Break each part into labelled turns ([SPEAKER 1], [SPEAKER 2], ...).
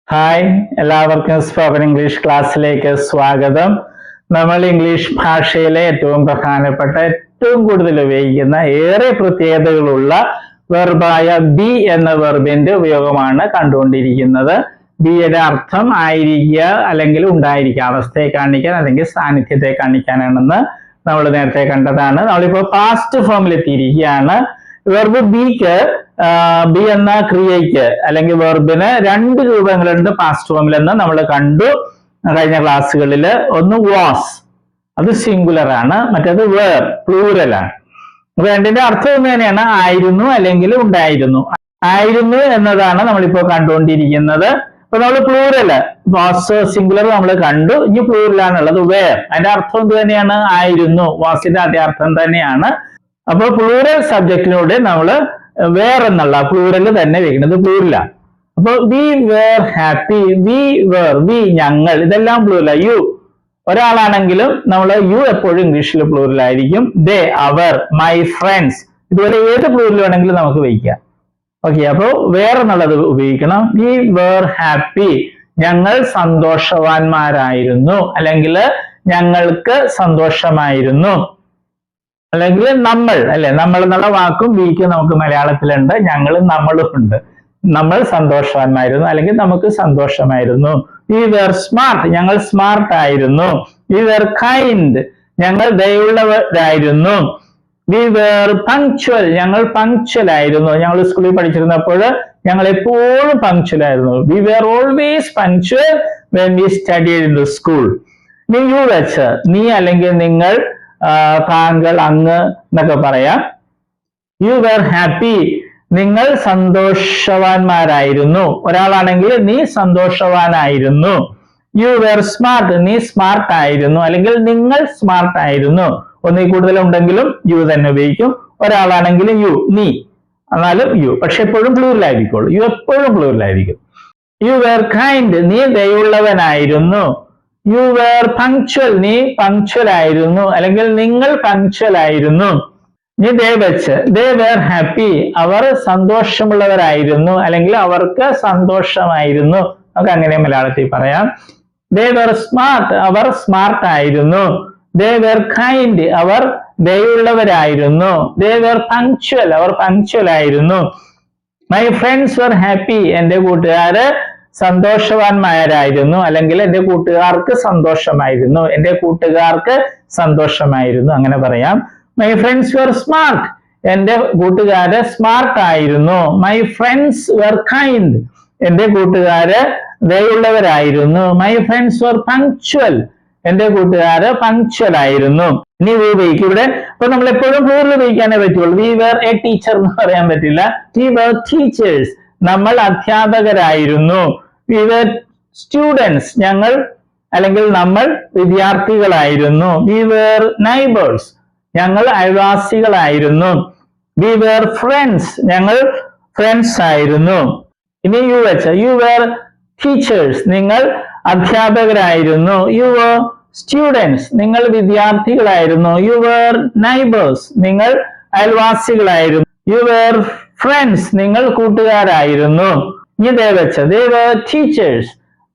[SPEAKER 1] Hi, എല്ലാവർക്കും spoken English ക്ലാസ്സിലേക്ക് സ്വാഗതം. നമ്മൾ ഇംഗ്ലീഷ് ഭാഷയിലെ ഏറ്റവും പ്രധാനപ്പെട്ട, ഏറ്റവും കൂടുതൽ ഉപയോഗിക്കുന്ന, ഏറെ പ്രത്യേകതകളുള്ള വെർബായ ബി എന്ന വെർബിന്റെ ഉപയോഗമാണ് കണ്ടുകൊണ്ടിരിക്കുന്നത്. ബിയുടെ അർത്ഥം ആയിരിക്കുക അല്ലെങ്കിൽ ഉണ്ടായിരിക്കുക, അവസ്ഥയെ കാണിക്കാൻ അല്ലെങ്കിൽ സാന്നിധ്യത്തെ കാണിക്കാനാണെന്ന് നമ്മൾ നേരത്തെ കണ്ടതാണ്. നമ്മളിപ്പോൾ പാസ്റ്റ് ഫോമിലെത്തിയിരിക്കുകയാണ്. വെർബ് ബിക്ക് ബി എന്ന ക്രിയയ്ക്ക് അല്ലെങ്കിൽ വെർബിന് രണ്ട് രൂപങ്ങളുണ്ട് പാസ്റ്റ് ഫോമിലെന്ന് നമ്മൾ കണ്ടു കഴിഞ്ഞ ക്ലാസ്സുകളിൽ. ഒന്ന് വാസ്, അത് സിംഗുലർ ആണ്. മറ്റേത് വേർ, പ്ലൂറൽ ആണ്. അപ്പൊ രണ്ടിന്റെ അർത്ഥം ഒന്ന് തന്നെയാണ്, ആയിരുന്നു അല്ലെങ്കിൽ ഉണ്ടായിരുന്നു. ആയിരുന്നു എന്നതാണ് നമ്മളിപ്പോ കണ്ടുകൊണ്ടിരിക്കുന്നത്. അപ്പൊ നമ്മൾ പ്ലൂറല്, വാസ് സിംഗുലർ നമ്മൾ കണ്ടു. ഇനി പ്ലൂറലാണുള്ളത് വേർ. അതിന്റെ അർത്ഥം എന്ത് തന്നെയാണ്? ആയിരുന്നു. വാസിന്റെ അതേ അർത്ഥം തന്നെയാണ്. അപ്പൊ പ്ലൂറൽ സബ്ജക്റ്റിനോട് നമ്മൾ വേർ എന്നുള്ള പ്ലൂറൽ തന്നെ വെക്കുന്നത് പ്ലൂറലാണ്. അപ്പൊ we were happy, we were, we ഞങ്ങൾ, ഇതെല്ലാം പ്ലൂറല. യു ഒരാളാണെങ്കിലും നമ്മൾ യു എപ്പോഴും ഇംഗ്ലീഷിൽ പ്ലൂറൽ ആയിരിക്കും. ദേ, അവർ, മൈ ഫ്രണ്ട്സ്, ഇതുപോലെ ഏത് പ്ലൂറൽ വേണമെങ്കിലും നമുക്ക് വയ്ക്കാം. ഓക്കെ, അപ്പൊ വേർ എന്നുള്ളത് ഉപയോഗിക്കണം. വി വേർ ഹാപ്പി, ഞങ്ങൾ സന്തോഷവാന്മാരായിരുന്നു, അല്ലെങ്കിൽ ഞങ്ങൾക്ക് സന്തോഷമായിരുന്നു, അല്ലെങ്കിൽ നമ്മൾ, അല്ലെ, നമ്മൾ എന്നുള്ള വാക്കും വിക്ക് നമുക്ക് മലയാളത്തിലുണ്ട്, ഞങ്ങളും നമ്മളും ഉണ്ട്. നമ്മൾ സന്തോഷവാന്മാരായിരുന്നു അല്ലെങ്കിൽ നമുക്ക് സന്തോഷമായിരുന്നു. വി വേർ സ്മാർട്ട്, ഞങ്ങൾ സ്മാർട്ട് ആയിരുന്നു. വി വേർ കൈൻഡ്, ഞങ്ങൾ ദയവുള്ളവരായിരുന്നു. വി വേർ പങ്ക്ച്വൽ, ഞങ്ങൾ പങ്ക്ച്വൽ ആയിരുന്നു. ഞങ്ങൾ സ്കൂളിൽ പഠിച്ചിരുന്നപ്പോൾ ഞങ്ങൾ എപ്പോഴും പങ്ക്ച്വൽ ആയിരുന്നു. We were always punctual when we studied in the school. നീ യു വെച്ച്, നീ അല്ലെങ്കിൽ നിങ്ങൾ, താങ്കൾ, അങ്ങ് എന്നൊക്കെ പറയാം. യു വേർ ഹാപ്പി, നിങ്ങൾ സന്തോഷവാന്മാരായിരുന്നു. ഒരാളാണെങ്കിൽ നീ സന്തോഷവാനായിരുന്നു. യു വേർ സ്മാർട്ട്, നീ സ്മാർട്ട് ആയിരുന്നു അല്ലെങ്കിൽ നിങ്ങൾ സ്മാർട്ട് ആയിരുന്നു. ഒന്നിൽ കൂടുതൽ ഉണ്ടെങ്കിലും യു തന്നെ ഉപയോഗിക്കും. ഒരാളാണെങ്കിലും യു, നീ, എന്നാലും യു, പക്ഷെ എപ്പോഴും പ്ലൂറലായിരിക്കുള്ളൂ. യു എപ്പോഴും പ്ലൂറലായിരിക്കും. യു വേർ കൈൻഡ്, നീ ദയവുള്ളവനായിരുന്നു. യു വേർ പങ്ക്ച്വൽ, നീ പങ്ക്ച്വൽ ആയിരുന്നു അല്ലെങ്കിൽ നിങ്ങൾ പങ്ക്ച്വൽ ആയിരുന്നു. നീ ദേ വെച്ച്, ദേ വേർ ഹാപ്പി, അവർ സന്തോഷമുള്ളവരായിരുന്നു അല്ലെങ്കിൽ അവർക്ക് സന്തോഷമായിരുന്നു. നമുക്ക് അങ്ങനെ മലയാളത്തിൽ പറയാം. ദേ വേർ സ്മാർട്ട്, അവർ സ്മാർട്ട് ആയിരുന്നു. ദേ വേർ കൈൻഡ്, അവർ ദയുള്ളവരായിരുന്നു. ദേ വേർ പങ്ക്ച്വൽ, അവർ പങ്ക്ച്വൽ ആയിരുന്നു. മൈ ഫ്രണ്ട്സ് വേർ ഹാപ്പി, എന്റെ കൂട്ടുകാര് സന്തോഷവാന്മാരായിരുന്നു അല്ലെങ്കിൽ എന്റെ കൂട്ടുകാർക്ക് സന്തോഷമായിരുന്നു. എന്റെ കൂട്ടുകാർക്ക് സന്തോഷമായിരുന്നു, അങ്ങനെ പറയാം. മൈ ഫ്രണ്ട്സ് വെർ സ്മാർട്ട്, എന്റെ കൂട്ടുകാര് സ്മാർട്ട് ആയിരുന്നു. മൈ ഫ്രണ്ട്സ് വെർ കൈൻഡ്, എന്റെ കൂട്ടുകാര് ദയുള്ളവരായിരുന്നു. മൈ ഫ്രണ്ട്സ് വെർ പങ്ക്ച്വൽ, എന്റെ കൂട്ടുകാര് പങ്ക്ച്വൽ ആയിരുന്നു. ഇനി വി ഉപയോഗിക്കും ഇവിടെ. അപ്പൊ നമ്മൾ എപ്പോഴും പ്ലൂറൽ ഉപയോഗിക്കാനേ പറ്റുള്ളൂ. വി വെർ എ ടീച്ചർ എന്ന് പറയാൻ പറ്റില്ല. വി വെർ ടീച്ചേഴ്സ്, നമ്മൾ അധ്യാപകരായിരുന്നു. വി വെർ സ്റ്റുഡൻസ്, ഞങ്ങൾ അല്ലെങ്കിൽ നമ്മൾ വിദ്യാർത്ഥികളായിരുന്നു. വി വെർ നൈബേഴ്സ്, ഞങ്ങൾ അയൽവാസികളായിരുന്നു. വി വെർ ഫ്രണ്ട്സ്, ഞങ്ങൾ ഫ്രണ്ട്സ് ആയിരുന്നു. ഇനി യു വെച്ച്, യു വെർ ടീച്ചേഴ്സ്, നിങ്ങൾ അധ്യാപകരായിരുന്നു. യു വെർ സ്റ്റുഡൻസ്, നിങ്ങൾ വിദ്യാർത്ഥികളായിരുന്നു. യു വെർ നൈബേഴ്സ്, നിങ്ങൾ അയൽവാസികളായിരുന്നു. യു വെർ ഫ്രണ്ട്സ്, നിങ്ങൾ കൂട്ടുകാരായിരുന്നു. ഇനി ദേ വെച്ച്, ദേ വെർ ടീച്ചേഴ്സ്,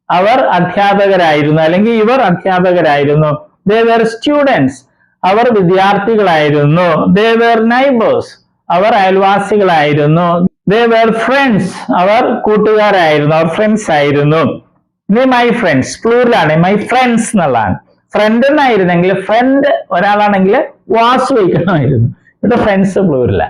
[SPEAKER 1] അവർ അധ്യാപകരായിരുന്നു അല്ലെങ്കിൽ ഇവർ അധ്യാപകരായിരുന്നു. ദേ വെർ സ്റ്റുഡൻസ്, അവർ വിദ്യാർത്ഥികളായിരുന്നു. ദേ വെർ നൈബേഴ്സ്, അവർ അയൽവാസികളായിരുന്നു. ദേ വെർ ഫ്രണ്ട്സ്, അവർ കൂട്ടുകാരായിരുന്നു, അവർ ഫ്രണ്ട്സ് ആയിരുന്നു. ഇനി മൈ ഫ്രണ്ട്സ്, പ്ലൂറലാണ്. മൈ ഫ്രണ്ട്സ് എന്നുള്ളതാണ്. ഫ്രണ്ട് എന്നായിരുന്നെങ്കിൽ, ഫ്രണ്ട് ഒരാളാണെങ്കിൽ വാസ് വയ്ക്കണമായിരുന്നു. ഇവിടെ ഫ്രണ്ട്സ് പ്ലൂറല.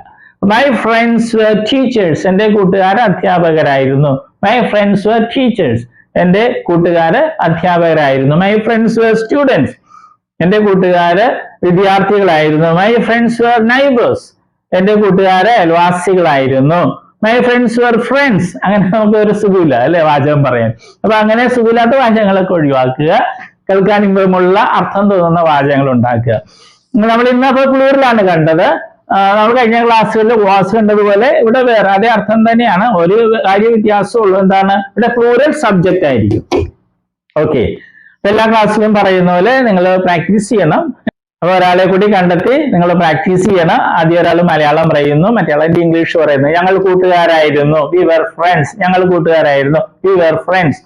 [SPEAKER 1] മൈ ഫ്രണ്ട്സ് വെർ ടീച്ചേഴ്സ്, എന്റെ കൂട്ടുകാര് അധ്യാപകരായിരുന്നു. മൈ ഫ്രണ്ട്സ് വെർ ടീച്ചേഴ്സ്, എന്റെ കൂട്ടുകാര് അധ്യാപകരായിരുന്നു. മൈ ഫ്രണ്ട്സ് വെർ സ്റ്റുഡൻസ്, എന്റെ കൂട്ടുകാര് വിദ്യാർത്ഥികളായിരുന്നു. മൈ ഫ്രണ്ട്സ് വെർ നൈബേഴ്സ്, എന്റെ കൂട്ടുകാര് അയൽവാസികളായിരുന്നു. My friends were friends. അങ്ങനെ നമുക്ക് ഒരു സുഖമില്ല അല്ലെ വാചകം പറയാൻ. അപ്പൊ അങ്ങനെ സുഖമില്ലാത്ത വാചകങ്ങളൊക്കെ ഒഴിവാക്കുക. കേൾക്കാൻ ഇമ്പമുള്ള അർത്ഥം തോന്നുന്ന വാചകങ്ങൾ ഉണ്ടാക്കുക. നമ്മൾ ഇന്നപ്പോ പ്ലൂറലാണ് കണ്ടത്. നമ്മൾ കഴിഞ്ഞ ക്ലാസ്സുകളിൽ വാസ് കണ്ടതുപോലെ ഇവിടെ വേറെ അതേ അർത്ഥം തന്നെയാണ്. ഒരു കാര്യ വ്യത്യാസമുള്ളൂ. എന്താണ്? ഇവിടെ പ്ലൂറൽ സബ്ജക്റ്റ് ആയിരിക്കും. ഓക്കെ, എല്ലാ ക്ലാസ്സിലും പറയുന്ന പോലെ നിങ്ങൾ പ്രാക്ടീസ് ചെയ്യണം. അപ്പൊ ഒരാളെ കൂടി കണ്ടെത്തി നിങ്ങൾ പ്രാക്ടീസ് ചെയ്യണം. ആദ്യം ഒരാൾ മലയാളം പറയുന്നു, മറ്റേ ഇംഗ്ലീഷ് പറയുന്നു. ഞങ്ങൾ കൂട്ടുകാരായിരുന്നു. വി വെർ ഫ്രണ്ട്സ്, ഞങ്ങൾ കൂട്ടുകാരായിരുന്നു. We were friends.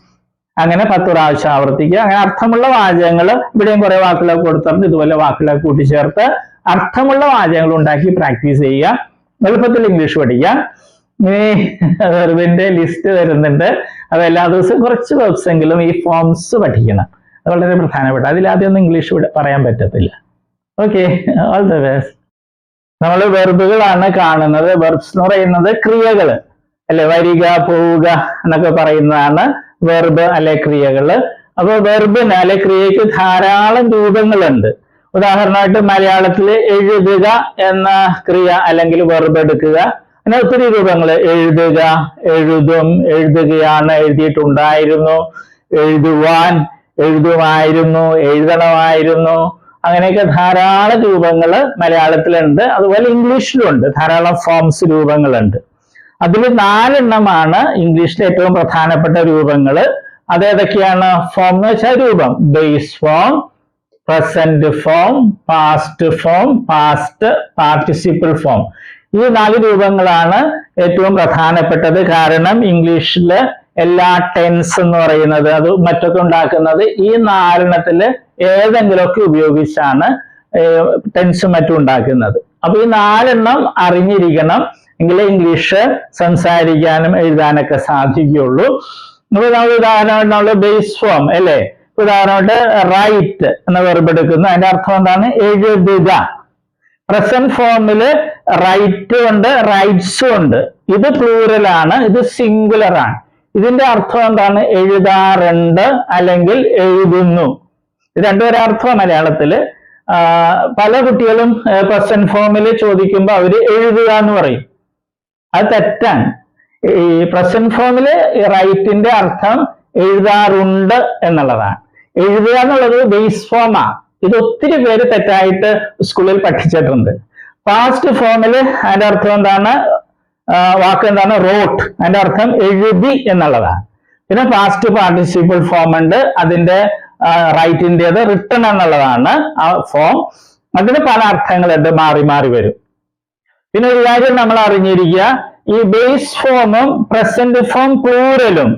[SPEAKER 1] അങ്ങനെ 10 പ്രാവശ്യം ആവർത്തിക്കുക. അങ്ങനെ അർത്ഥമുള്ള വാചകങ്ങൾ ഇവിടെയും കുറെ വാക്കുകളൊക്കെ കൊടുത്തിട്ടുണ്ട്. ഇതുപോലെ വാക്കുകളൊക്കെ കൂട്ടിച്ചേർത്ത് അർത്ഥമുള്ള വാചകങ്ങൾ ഉണ്ടാക്കി പ്രാക്ടീസ് ചെയ്യുക. എളുപ്പത്തിൽ ഇംഗ്ലീഷ് പഠിക്കാം. ഇനി വെർബിന്റെ ലിസ്റ്റ് വരുന്നുണ്ട്. അത് എല്ലാ ദിവസവും കുറച്ച് വെർബ്സ് എങ്കിലും ഈ ഫോംസ് പഠിക്കണം. അത് വളരെ പ്രധാനപ്പെട്ട. അതിലാദ്യം ഒന്നും ഇംഗ്ലീഷ് പറയാൻ പറ്റത്തില്ല. Okay, all the best. നമ്മൾ വെർബുകളാണ് കാണുന്നത്. വെർബ്സ് എന്ന് പറയുന്നത് ക്രിയകൾ അല്ലെ, വരിക, പോവുക എന്നൊക്കെ പറയുന്നതാണ് വെർബ് അല്ലെ ക്രിയകള്. അപ്പൊ വെർബിന് അല്ലെ ക്രിയക്ക് ധാരാളം രൂപങ്ങളുണ്ട്. ഉദാഹരണമായിട്ട് മലയാളത്തിൽ എഴുതുക എന്ന ക്രിയ അല്ലെങ്കിൽ വെർബ് എടുക്കുക. അങ്ങനെ ഒത്തിരി രൂപങ്ങൾ. എഴുതുക, എഴുതും, എഴുതുകയാണ്, എഴുതിയിട്ടുണ്ടായിരുന്നു, എഴുതുവാൻ, എഴുതുമായിരുന്നു, എഴുതണമായിരുന്നു. അങ്ങനെയൊക്കെ ധാരാളം രൂപങ്ങൾ മലയാളത്തിലുണ്ട്. അതുപോലെ ഇംഗ്ലീഷിലുണ്ട് ധാരാളം ഫോംസ്, രൂപങ്ങളുണ്ട്. അതിൽ 4 എണ്ണമാണ് ഇംഗ്ലീഷിലെ ഏറ്റവും പ്രധാനപ്പെട്ട രൂപങ്ങൾ. അതേതൊക്കെയാണ്? ഫോം എന്ന് വെച്ചാൽ രൂപം. Base form, present form, past form, past participle form. ഈ 4 രൂപങ്ങളാണ് ഏറ്റവും പ്രധാനപ്പെട്ടത്. കാരണം ഇംഗ്ലീഷില് എല്ലാ ടെൻസ് എന്ന് പറയുന്നത് അത് മറ്റൊക്കെ ഉണ്ടാക്കുന്നത് ഈ 4 എണ്ണത്തില് ഏതെങ്കിലുമൊക്കെ ഉപയോഗിച്ചാണ് ടെൻസും മറ്റും ഉണ്ടാക്കുന്നത്. അപ്പൊ ഈ 4 എണ്ണം അറിഞ്ഞിരിക്കണം, എങ്കിലേ ഇംഗ്ലീഷ് സംസാരിക്കാനും എഴുതാനൊക്കെ സാധിക്കുകയുള്ളൂ. ഉദാഹരണമായിട്ട് നമ്മൾ ബേസ് ഫോം അല്ലേ, ഉദാഹരണമായിട്ട് റൈറ്റ് എന്ന വെർബ് എടുക്കുന്നു. അതിന്റെ അർത്ഥം എന്താണ്? എഴുതുക. പ്രസന്റ് ഫോമില് റൈറ്റ് ഉണ്ട്, റൈറ്റ്സും ഉണ്ട്. ഇത് പ്ലൂറലാണ്, ഇത് സിംഗുലർ ആണ്. ഇതിന്റെ അർത്ഥം എന്താണ്? എഴുതാറുണ്ട് അല്ലെങ്കിൽ എഴുതുന്നു. ഇത് രണ്ടുപേരെ അർത്ഥം മലയാളത്തില്. പല കുട്ടികളും പ്രസന്റ് ഫോമിൽ ചോദിക്കുമ്പോൾ അവര് എഴുതുക എന്ന് പറയും. അത് തെറ്റാണ്. ഈ പ്രസന്റ് ഫോമില് റൈറ്റിന്റെ അർത്ഥം എഴുതാറുണ്ട് എന്നുള്ളതാണ്. എഴുതുക എന്നുള്ളത് ബേസ് ഫോമാണ്. ഇത് ഒത്തിരി പേര് തെറ്റായിട്ട് സ്കൂളിൽ പഠിച്ചിട്ടുണ്ട്. പാസ്റ്റ് ഫോമില് അതിന്റെ അർത്ഥം എന്താണ്? വാക്ക് എന്താണ്? റോട്ട്. അതിന്റെ അർത്ഥം എഴുതി എന്നുള്ളതാണ്. പിന്നെ പാസ്റ്റ് പാർട്ടിസിപ്പിൾ ഫോം ഉണ്ട്. അതിന്റെ റൈറ്റിൻ്റെത് റിട്ടൺ എന്നുള്ളതാണ് ആ ഫോം. അതിന് പല അർത്ഥങ്ങളുണ്ട്, മാറി മാറി വരും. പിന്നെ ഒരു കാര്യം നമ്മൾ അറിഞ്ഞിരിക്കുക, ഈ ബേസ് ഫോമും പ്രസന്റ് ഫോം പ്ലൂറലും,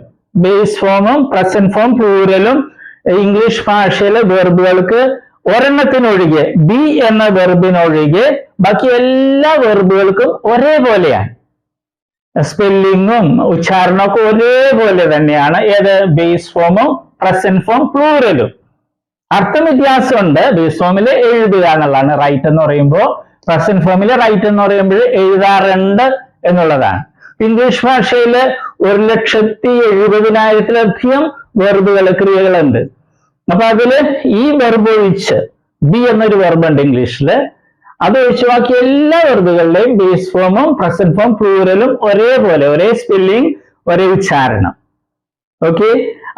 [SPEAKER 1] ബേസ് ഫോമും പ്രസന്റ് ഫോം പ്ലൂറലും ഇംഗ്ലീഷ് ഭാഷയിലെ വെർബുകൾക്ക് ഒരെണ്ണത്തിനൊഴികെ, ബി എന്ന വെർബിനൊഴികെ ബാക്കി എല്ലാ വെർബുകൾക്കും ഒരേപോലെയാണ്. സ്പെല്ലിങ്ങും ഉച്ചാരണമൊക്കെ ഒരേപോലെ തന്നെയാണ്. ഏത്? ബേസ് ഫോമും പ്രസന്റ് ഫോം പ്ലൂറലും. അർത്ഥം വ്യത്യാസമുണ്ട്. ബേസ് ഫോമിൽ എഴുതുക എന്നുള്ളതാണ് റൈറ്റ് എന്ന് പറയുമ്പോൾ, പ്രസന്റ് ഫോമിൽ റൈറ്റ് എന്ന് പറയുമ്പോൾ എഴുതാറുണ്ട് എന്നുള്ളതാണ്. ഇംഗ്ലീഷ് ഭാഷയിൽ 1,70,70,000-ലധികം വെർബുകൾ, ക്രിയകളുണ്ട്. അപ്പൊ അതില് ഈ വെർബ് ഒഴിച്ച്, ബി എന്നൊരു വെർബ് ഉണ്ട് ഇംഗ്ലീഷില്, അത് ഒഴിച്ച് ബാക്കി എല്ലാ വെർബുകളുടെയും ബേസ് ഫോമും പ്രസന്റ് ഫോം പ്ലൂറലും ഒരേപോലെ, ഒരേ സ്പെല്ലിംഗ്, ഒരേ ഉച്ചാരണം. ഓക്കെ,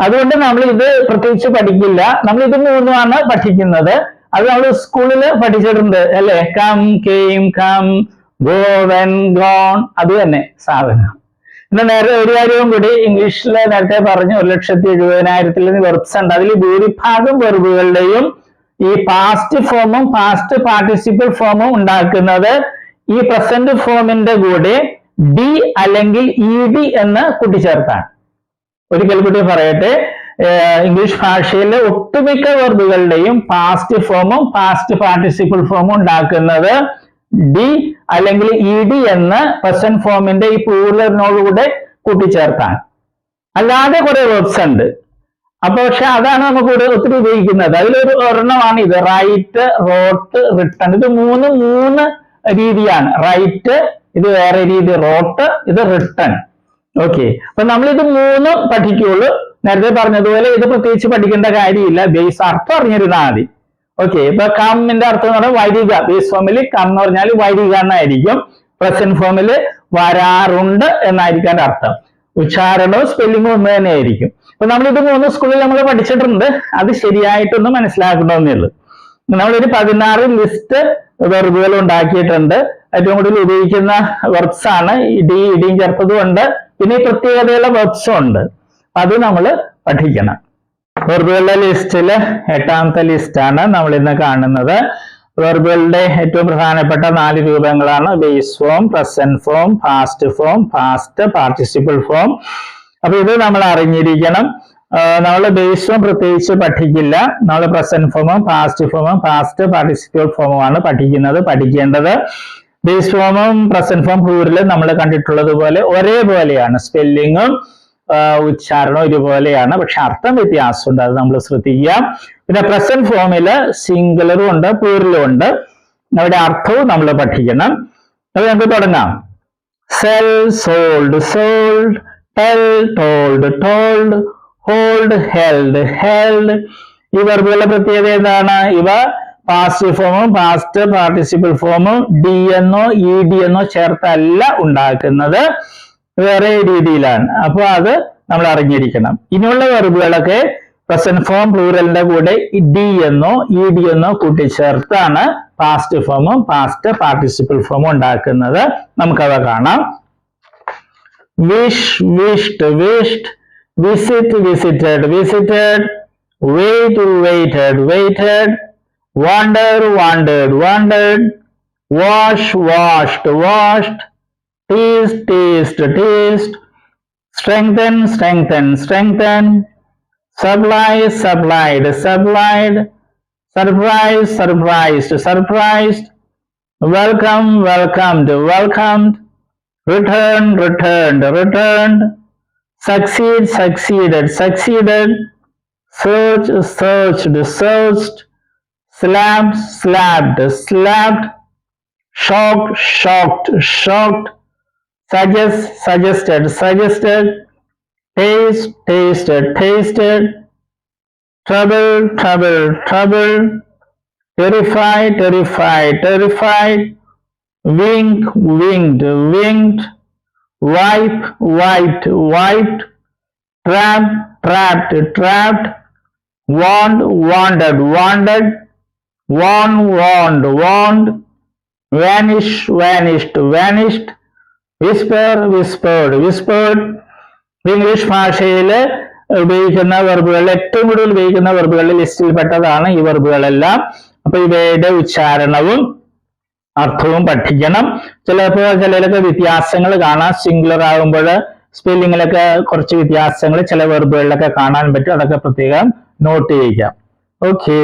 [SPEAKER 1] അതുകൊണ്ട് നമ്മൾ ഇത് പ്രത്യേകിച്ച് പഠിക്കില്ല. നമ്മൾ ഇത് 3ആണ് പഠിക്കുന്നത്. അത് നമ്മൾ സ്കൂളിൽ പഠിച്ചിട്ടുണ്ട് അല്ലെ. Come, came, come, go, went, gone. അത് തന്നെ സാധനം. പിന്നെ നേരെ ഒരു കാര്യവും കൂടി, ഇംഗ്ലീഷിൽ നേരത്തെ പറഞ്ഞു 1,70,000-ൽ വെർബ്സ് ഉണ്ട്. അതിൽ ഭൂരിഭാഗം വെർബുകളുടെയും ഈ പാസ്റ്റ് ഫോമും പാസ്റ്റ് പാർട്ടിസിപ്പിൾ ഫോമും ഉണ്ടാക്കുന്നത് ഈ പ്രസന്റ് ഫോമിന്റെ കൂടെ ഡി അല്ലെങ്കിൽ ഇ ഡി എന്ന് കൂട്ടിച്ചേർത്താണ്. ഒരിക്കൽ കൂടി പറയട്ടെ, ഇംഗ്ലീഷ് ഭാഷയിലെ ഒട്ടുമിക്ക വെർബുകളുടെയും പാസ്റ്റ് ഫോമും പാസ്റ്റ് പാർട്ടിസിപ്പിൾ ഫോമും ഉണ്ടാക്കുന്നത് ഡി അല്ലെങ്കിൽ ഇ ഡി എന്ന് പ്രസന്റ് ഫോമിന്റെ ഈ പ്ലൂറലിനോടുകൂടെ കൂട്ടിച്ചേർത്താണ്. അല്ലാതെ കുറെ വെർബ്സ് ഉണ്ട്. അപ്പൊ പക്ഷെ അതാണ് നമുക്ക് ഒത്തിരി ഉപയോഗിക്കുന്നത്. അതിലൊരു ഒരെണ്ണമാണ് ഇത്, റൈറ്റ്, റോട്ട്, റിട്ടൺ. ഇത് മൂന്ന് രീതിയാണ്. റൈറ്റ് ഇത് വേറെ രീതി, റോട്ട് ഇത് റിട്ടൺ. ഓക്കെ, അപ്പൊ നമ്മൾ ഇത് 3 പഠിക്കുള്ളൂ. നേരത്തെ പറഞ്ഞതുപോലെ ഇത് പ്രത്യേകിച്ച് പഠിക്കേണ്ട കാര്യമില്ല, ബേസ് അർത്ഥം അറിഞ്ഞിരുന്നാൽ മതി. ഓക്കെ, ഇപ്പൊ കമ്മിന്റെ അർത്ഥം എന്ന് പറഞ്ഞാൽ വരിക. ബേസ് ഫോമിൽ കം എന്ന് പറഞ്ഞാൽ വരിക എന്നായിരിക്കും. പ്രസന്റ് ഫോമിൽ വരാറുണ്ട് എന്നായിരിക്കും അതിന്റെ അർത്ഥം. ഉച്ചാരണവും സ്പെല്ലിങ്ങും ഒന്ന് തന്നെ ആയിരിക്കും. അപ്പൊ നമ്മളിത് 3 സ്കൂളിൽ നമ്മൾ പഠിച്ചിട്ടുണ്ട്. അത് ശരിയായിട്ടൊന്ന് മനസ്സിലാക്കണമെന്നേ ഉള്ളൂ. നമ്മളൊരു 16 ലിസ്റ്റ് വെർബുകൾ ഉണ്ടാക്കിയിട്ടുണ്ട്. ഏറ്റവും കൂടുതൽ ഉപയോഗിക്കുന്ന വെർബ്സ് ആണ്. ഡി, ഇടിയും ചേർത്തതും ഉണ്ട്. പിന്നെ ഈ പ്രത്യേകതയുള്ള വെർബ്സും ഉണ്ട്. അത് നമ്മൾ പഠിക്കണം. വെർബുകളുടെ ലിസ്റ്റില് 8ാമത്തെ ലിസ്റ്റാണ് നമ്മൾ ഇന്ന് കാണുന്നത്. വെർബുകളുടെ ഏറ്റവും പ്രധാനപ്പെട്ട 4 രൂപങ്ങളാണ് base form, present form, past form, past participle form. അപ്പൊ ഇത് നമ്മൾ അറിഞ്ഞിരിക്കണം. നമ്മൾ ബേസ് ഫോം പ്രത്യേകിച്ച് പഠിക്കില്ല. നമ്മൾ പ്രസന്റ് ഫോമും പാസ്റ്റ് ഫോമും പാസ്റ്റ് പാർട്ടിസിപ്പിൾ ഫോമുമാണ് പഠിക്കേണ്ടത്. ബേസ് ഫോമും പ്രസന്റ് ഫോം പ്ലൂറലും നമ്മൾ കണ്ടിട്ടുള്ളത് പോലെ ഒരേപോലെയാണ്. സ്പെല്ലിങ്ങും ഉച്ചാരണവും ഒരുപോലെയാണ്, പക്ഷെ അർത്ഥം വ്യത്യാസമുണ്ട്. അത് നമ്മൾ ശ്രദ്ധിക്കുക. പിന്നെ പ്രസന്റ് ഫോമില് സിംഗുലറും ഉണ്ട് പ്ലൂറലും ഉണ്ട്. അവിടെ അർത്ഥവും നമ്മൾ പഠിക്കണം. അത് നമുക്ക് തുടങ്ങാം. Cell, sold, sold, tell, told, told, hold, held, held. ഈ വെർബുകളുടെ പ്രത്യേകത എന്താണ്? ഇവ പാസ്റ്റ് ഫോമും പാസ്റ്റ് പാർട്ടിസിപ്പിൾ ഫോമും ഡി എന്നോ ഇ ഡി എന്നോ ചേർത്തല്ല ഉണ്ടാക്കുന്നത്, വേറെ രീതിയിലാണ്. അപ്പൊ അത് നമ്മൾ അറിഞ്ഞിരിക്കണം. ഇനിയുള്ള വെർബുകളൊക്കെ പ്രസന്റ് ഫോം പ്ലൂറലിന്റെ കൂടെ ഡി എന്നോ ഇ ഡി എന്നോ കൂട്ടിച്ചേർത്താണ് പാസ്റ്റ് ഫോമും പാസ്റ്റ് പാർട്ടിസിപ്പിൾ ഫോമും ഉണ്ടാക്കുന്നത്. നമുക്കത് കാണാം. Wish, wished, wished, visit, visited, visited, wait, waited, waited, wander, wandered, wandered, wash, washed, washed, tease, teased, teased, strengthen, strengthened, strengthened, supply, supplied, supplied, surprise, surprised, surprised, welcome, welcomed, welcomed, return, returned, returned, succeed, succeeded, succeeded, search, searched, searched, slapped, slapped, slapped, shocked, shocked, shocked, suggest, suggested, suggested, taste, tasted, tasted, trouble, trouble, trouble, terrify, terrified, terrified, wink, winked, winked, wipe, wiped, wiped, trap, trapped, trapped, warned, wandered, wandered, warn, warned, warned, vanish, vanished, vanished, whisper, whispered, whispered. English ഭാഷയിൽ ഉപയോഗിക്കുന്ന വെർബുകളിൽ ഏറ്റവും കൂടുതൽ ഉപയോഗിക്കുന്ന വെർബുകളുടെ ലിസ്റ്റിൽ പെട്ടതാണ് ഈ വെർബുകളെല്ലാം. അപ്പൊ ഇവയുടെ ഉച്ചാരണവും അർത്ഥവും പഠിക്കണം. ചിലതിലൊക്കെ വ്യത്യാസങ്ങൾ കാണാം. സിംഗുലർ ആകുമ്പോൾ സ്പെല്ലിങ്ങിലൊക്കെ കുറച്ച് വ്യത്യാസങ്ങൾ ചില വെർബുകളിലൊക്കെ കാണാൻ പറ്റും. അതൊക്കെ പ്രത്യേകം നോട്ട് ചെയ്യാം. ഓക്കെ.